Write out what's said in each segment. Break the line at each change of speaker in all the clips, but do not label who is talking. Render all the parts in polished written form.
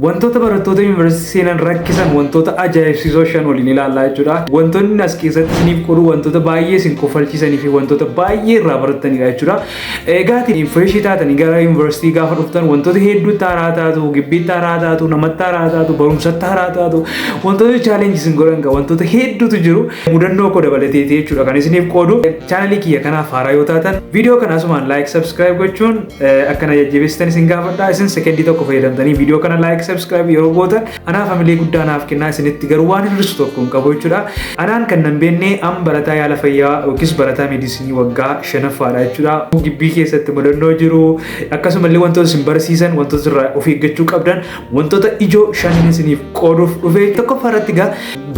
Wantoota barattoota yuunivarsiitii seenan rakkisan wantoota ajaa'ibsiisoo shan waliin ilaallaa jechuudha. Wantoonni as keessatti isiniif qooduu wantoota baay'ee isin kofalchiisanii fi wantoota baay'ee irraa baratanidha jechuudha. Eegaatiin freeshii taatanii gara yuunivarsiitii gaafa dhuftan wantoota hedduutti haaraa taatu, gibbiitti haaraa taatu, namatti haaraa taatu, barumsatti haaraa taatu, wantoota chaalenjii isin godhan wantoota hedduutu jiru. Mudannoo koo dabalateeti jechuudha kan isiniif qoodu. Chaanalii kiyya kanaaf haaraa yoo taatan viidiyoo kana asumaan like subscribe gochuun akkana jajjabeessitan isin gaafadha. Isin sekendii tokko fayyadamtanii viidiyoo kana like subscribe yeroo gootan anaa familii guddaa naaf kennaa isinitti garuu waan hir'isu tokko hin qabu jechuudha. Anaan kan nan beenne am barataa yaala fayyaa yookiis barataa meedisinii waggaa 5ffaadha jechuudha. Gibbii keessatti mudannoo jiru akkasumallee wantoota isin barsiisan wantoota irraa of eeggachuu qabdan wantoota ijoo 5 isiniif qooduuf dhufe tokkoffaa irratti gaa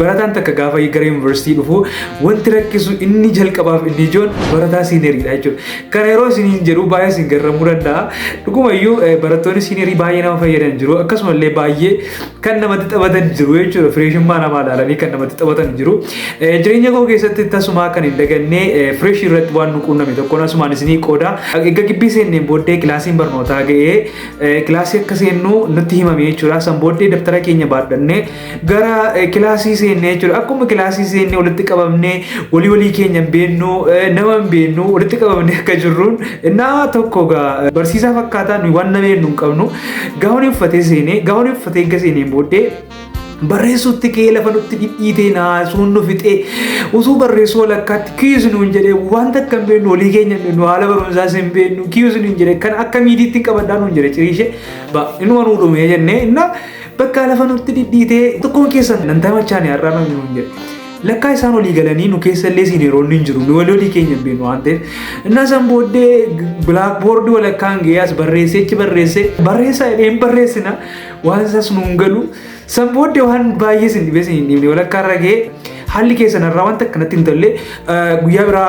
barataan takka gaafa gara yuunivarsiitii dhufu wanti rakkisu inni jalqabaaf inni ijoon barataa siineeriidha jechuudha. Kana yeroo isiniin jedhu baay'ee isin garramuu danda'a. Dhugumayyuu barattoonni siineerii baay'ee nama fayyadan jiru akkasumallee baay'ee kan namatti taphatan jiru jechuudha. Fireeshummaa namaa ilaalanii kan namatti taphatan jiru. Jireenya koo keessatti tasuma kan hin daganne fireeshii irratti waan nu quunname tokkoon asumaan isinii qooda. Egaa gibbii seenneen booddee kilaasiin barnootaa ga'ee kilaasii akka seennu nutti himame jechuudha. San booddee daftara keenya baadhannee gara kilaasii seennee jechuudha. Akkuma kilaasii seennee walitti qabamnee walii keenya hin beennu nama hin beennu walitti qabamnee akka jirruun nama tokko barsiisaa fakkaataa nuyi waan nama hin qabnu gaa'onii uffatee seenee gaa'onii uffatee eegga seeneen booddee barreessuutti kee lafa nutti dhidhiitee naasuun nu fixee utuu barreessuu walakkaatti kiyyus nuun jedhee wanta akka hin beeknu walii keenya hin beeknu haala barumsaas hin beeknu kiyyus nuun jedhee kan akka miidiitti qabadhaa nuun jedhe ciriishee inni nu dhumee jennee inna bakka lafa nutti dhidhiitee tokkoon keessan nan tamachaan har'aa nuun jedhe. Lakkaa isaan olii galanii nu keessa illee siineeroonni hin jiru. Nu walii keenya hin beeknu waan ta'eef. Innaa san booddee blackboard walakkaan ga'ees barreessaa jedheen barreessina waan isaas nuun galu. San booddee waan baay'ee sin dhibee sin hin dhibne walakkaa irra ga'ee haalli keessan irraa wanta akkanatti hin tolle guyyaa biraa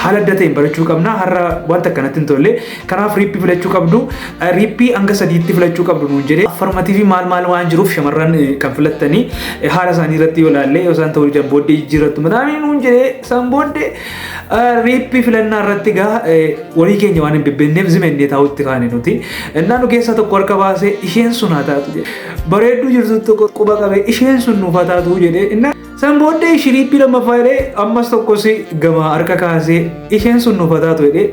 haala adda ta'een barachuu qabna. Har'a wanta akkanatti hin tolle kanaaf riippii filachuu qabdu. Riippii hanga 3tti filachuu qabdu nuun jedhee affarmatiivii maal waan jiruuf shamarran kan filattanii haala isaanii irratti yoo ilaalle yoo isaan ta'uu jiran booddee jijjiirrattu madaamii nuun jedhee san booddee riippii filannaa irratti gaa walii keenya waan hin bebbeenneef zimennee taa'utti kaane nuti. Innaa nu keessaa tokko harka baasee isheen sun haa taatu jedhe. Bareedduu jirtu tokko quba qabee isheen sun nuuf haa taatu jedhee innaa san booddee shiriippii lammaffaa jedhee ammas tokkos gama harka kaasee isheen sun nuuf haa taatu jedhee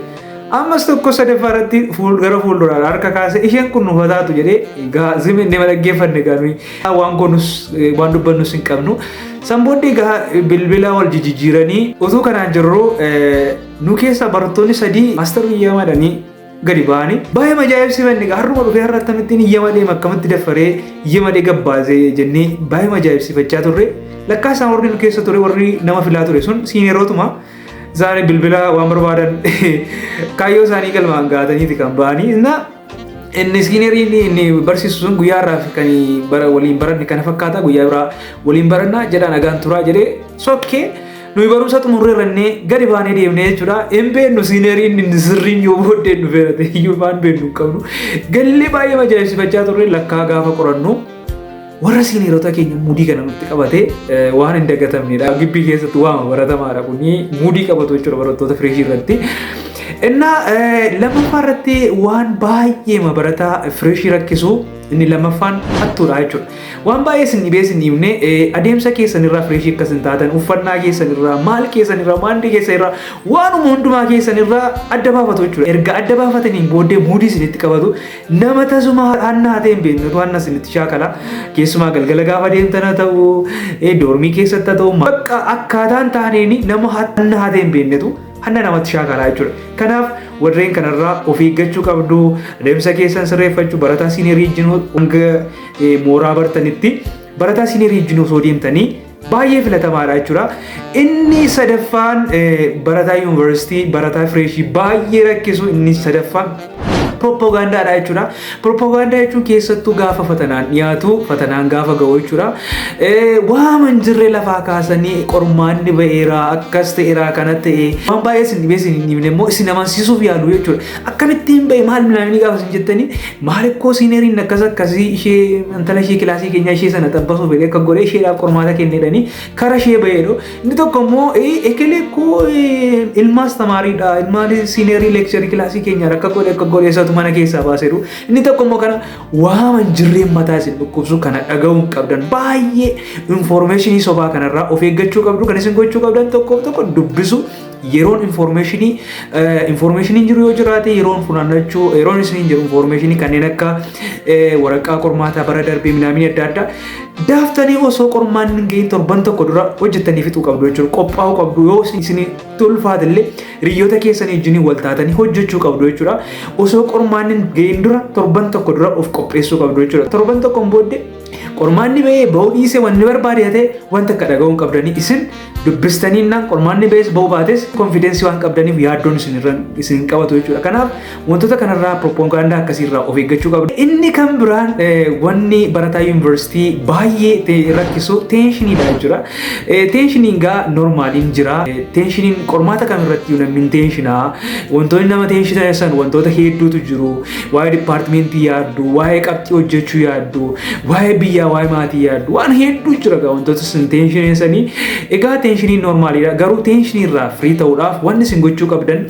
ammas tokko sadaffaa irratti gara fuulduraan harka kaasee isheen kun nuuf haa taatu jedhee gaa zimennee dhaggeeffanne gaanuu waan goonus waan dubbannus hin qabnu. San booddee gaa bilbila wal jijjiiranii utuu kanaan jirru nu keessa barattoonni 3 maastarii iyyamadanii gadi ba'anii baay'ee ajaa'ibsiifanne har'uma dhufee har'a akkamittiin iyyamadee akkamitti daffaree iyyamadee gabbaasee jennee baay'ee ajaa'ibsiifachaa turre. Lakkaa isaan warri nu keessa ture warri nama filaa ture sun siineerootuma isaanii bilbila waan barbaadan kaayyoo isaanii galmaan gaataniiti kan ba'anii. Inni siineeriin inni barsiisu sun guyyaa irraa kan waliin baranne kana fakkaata guyyaa biraa waliin barannaa jedhaan agaan turaa jedhee sokkee nuyi barumsa xumurreerrannee gadi baanee deemnee jechuudha. Hin beeknu siineeriin inni sirriin yoo booddee nu feerate iyyuu waan beeknu hin qabnu gallee baay'ee ajaa'ibsiifachaa turre. Lakkaa gaafa qorannu warra siineerota keenya muudii kana nutti qabatee waan hin dagatamnedha. Gibbii keessatti waan baratamaadha kuni muudii qabatu jechuudha barattoota fireeshii irratti. Innaa lammaffaa irratti waan baay'ee barataa fireeshii rakkisu inni lammaffaan hattuudha jechuudha. Waan baay'ee sin dhibee sin dhiibne adeemsa keessan irraa fireeshii akkas hin taatan uffannaa keessan irraa maal keessan irraa maandii keessan irraa waanuma hundumaa keessan irraa adda baafatu jechuudha. Erga adda baafataniin booddee muudii isinitti qabatu nama tasuma hanna hatee hin beeknetu hanna isinitti shaakala. Keessumaa galgala gaafa deemtan haa ta'u doormii keessatti haa ta'u bakka akkaataan taaneen nama hanna hatee hin beeknetu hanna namatti shaakalaa jechuudha. Kanaaf warreen kanarraa of eeggachuu qabdu. Adeemsa keessan sirreeffachuu barataa siineerii wajjin hanga mooraa bartanitti barataa siineerii wajjin osoo deemtanii baay'ee filatamaadha jechuudha. Inni sadaffaan barataa yuunivarsiitii barataa fireeshii baay'ee rakkisu inni sadaffaan propagaandaadha jechuudha. Propagaandaa jechuun keessattuu gaafa fatanaan dhiyaatu fatanaan gaafa ga'u jechuudha. Waaman jirre lafaa kaasanii qormaanni ba'eera akkas ta'eera kana ta'e waan baay'ee isin dhibee isin hin dhibne immoo isin amansiisuuf yaalu jechuudha. Akkamittiin ba'e maal milaamini gaafa isin jettanii maalikkoo siineeriin akkasii ishee intala ishee kilaasii keenyaa ishee sana xabbasuuf jedhee akka godhee isheedhaaf qormaata kennedhanii kara ishee ba'eedho. Inni tokko immoo ekelee koo ilmaas tamaariidha ilmaan siineerii leekcharii kilaasii keenyaa akka godhee isa dubbatu mana keessaa baaseeru. Inni tokko immoo kana waaman jirreen mataa isin dhukkubsu kana dhaga'uun qabdan baay'ee informationii sobaa kanarraa of eeggachuu qabdu. Kan isin gochuu qabdan tokko dubbisu. Yeroon informationii jiru yoo jiraate yeroon funaannachuu yeroon isin jiru informationii kanneen akka waraqaa qormaataa bara darbee minaamin adda addaa daaftanii osoo qormaan hin gahin torban tokko dura hojjettanii fixuu qabdu jechuudha. Qophaa'uu qabdu yoo isin tulfaatillee hiriyoota keessanii wajjin wal taatanii hojjechuu qabdu jechuudha. Osoo qormaan hin gahin dura torban tokko dura of qopheessuu qabdu jechuudha. Torban tokkoon booddee qormaanni ba'ee ba'uu dhiisee wanni barbaade ta'e wanta akka dhaga'uun qabdanii isin dubbistanii naan qormaanni ba'ees ba'uu baates konfidensii waan qabdaniif yaaddoon isin qabatu jechuudha. Kanaaf wantoota kanarraa propaganda akkasiirraa of eeggachuu qabdu. Inni kan biraan wanni barataa yuunivarsiitii baay'ee rakkisu tenshiniidha jechuudha. Tenshiniin gaa normaaliin jira. Tenshiniin qormaata kamirratti namni tenshinaa. Wantoonni nama tenshinan wantoota hedduutu jiru. Waa'ee dipaartimentii yaaddu, waa'ee qabxii hojjechuu yaaddu, waa'ee biyyaa waa'ee maatii yaaddu waan hedduu jira gaa wantoota isin tenshineessanii. Egaa tenshiniin normaaliidha. Garuu tenshiniirraa firii ta'uudhaaf wanni isin gochuu qabdan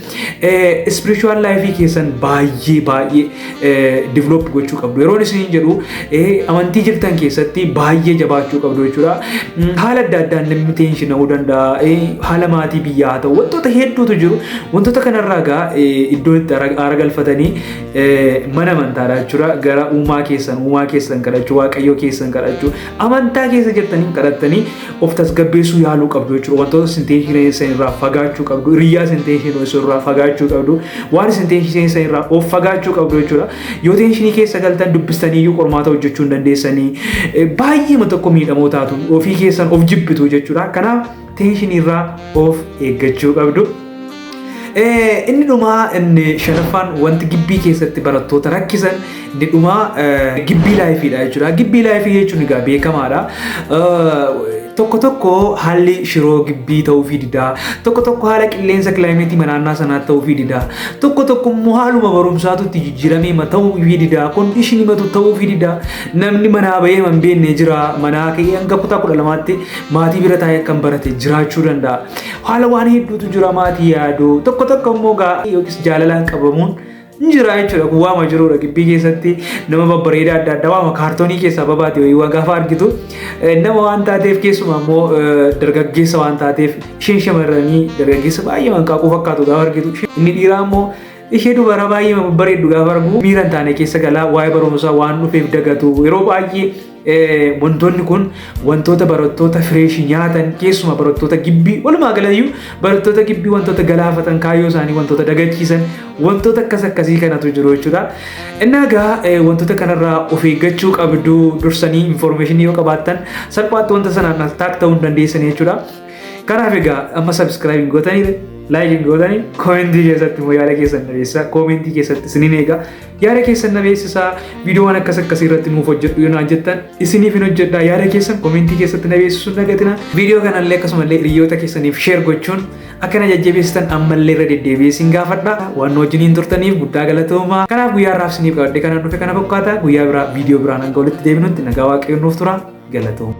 spiritual life keessan baay'ee develop gochuu qabdu. Yeroon isin jedhu amantii jirtan keessatti baay'ee jabaachuu qabdu jechuudha. Haala adda addaan namni tenshina'uu danda'a. Haala maatii biyyaa haa ta'u wantoota hedduutu jiru. Wantoota kanarraa gaa iddoo itti aara galfatanii mana amantaadha jechuudha. Gara uumaa keessan kadhachuu, waaqayyoo keessan kadhachuu, amantaa keessa jirtanii kadhattanii of tasgabbeessuu yaaluu qabdu jechuudha. Wantoota isin tenshineessan irraa fagaachuu qabdu. Hiriyaa isin tenshineessan irraa fagaachuu qabdu. Waan isin tenshineessan irraa of fagaachuu qabdu jechuudha. Yoo tenshinii keessa galtan dubbistanii iyyuu qormaata hojjechuu hin dandeessanii baay'ee tokko miidhamoo taatu ofii keessan of jibbitu jechuudha. Kanaaf tenshiniirraa of eeggachuu qabdu. Inni dhumaa inni shanaffaan wanti gibbii keessatti barattoota rakkisan inni dhumaa gibbii laayifiidha jechuudha. Gibbii laayifii jechuun egaa beekamaadha. Tokko haalli shiroo gibbii ta'uu dida. Tokko haala qilleensa kilaayimeetii naannoo sanaa ta'uu dida. Tokko immoo haaluma barumsaatutti jijjiiramee ta'uu dida. Kondiishinii matu ta'uu dida. Namni manaa bahee man beekne jira. Manaa ka'ee hanga kutaa 12tti maatii bira taa'ee kan barate jiraachuu danda'a. Haala waan hedduutu jira maatii yaadu. Tokko immoo gaa yookiis jaalalaan qabamuun Njira jechuudha kun waama jiruudha gibbii keessatti nama babbareedaa adda addaa waama kaartoonii keessaa babaate wayii gaafa argitu nama waan taateef keessumaa immoo dargaggeessa waan taateef isheen shamarranii dargaggeessa baay'ee manqaaquu fakkaatu gaafa argitu inni dhiiraa immoo ishee dubara baay'ee babbareeddu gaafa argu miira hin taane keessa galaa waa'ee barumsaa waan dhufeef dagatu yeroo baay'ee wantoonni kun wantoota barattoota fireeshii nyaatan keessumaa barattoota gibbii walumaa galayyuu barattoota gibbii wantoota galaafatan kaayyoo isaanii wantoota dagachiisan wantoota akkasii kanatu jiru jechuudha. Innaa egaa wantoota kanarraa of eeggachuu qabdu dursanii information yoo qabaattan salphaatti wanta sanaan attack ta'uu hin dandeessan jechuudha. Kanaaf egaa amma subscribe gootanii like gootanii commentii keessatti immoo yaada keessan dhabeessaa commentii keessatti isiniin eega yaada keessan dhabeessisaa viidiyoowwan akkasii irratti nuuf hojjedhu yoo naan jettan isiniif hin hojjedhaa yaada keessan commentii keessatti dhabeessisuun dagatina viidiyoo kanallee akkasumallee hiriyoota keessaniif share gochuun akkana jajjabeessitan ammallee irra deddeebi'ee isin gaafadha waan wajjiniin turtaniif guddaa galatoomaa kanaaf guyyaa irraaf isiniif qabadde kana dhufe kana fakkaata guyyaa biraa viidiyoo biraan hanga walitti deebinutti nagaa waaqayyoon nuuf tura galatooma.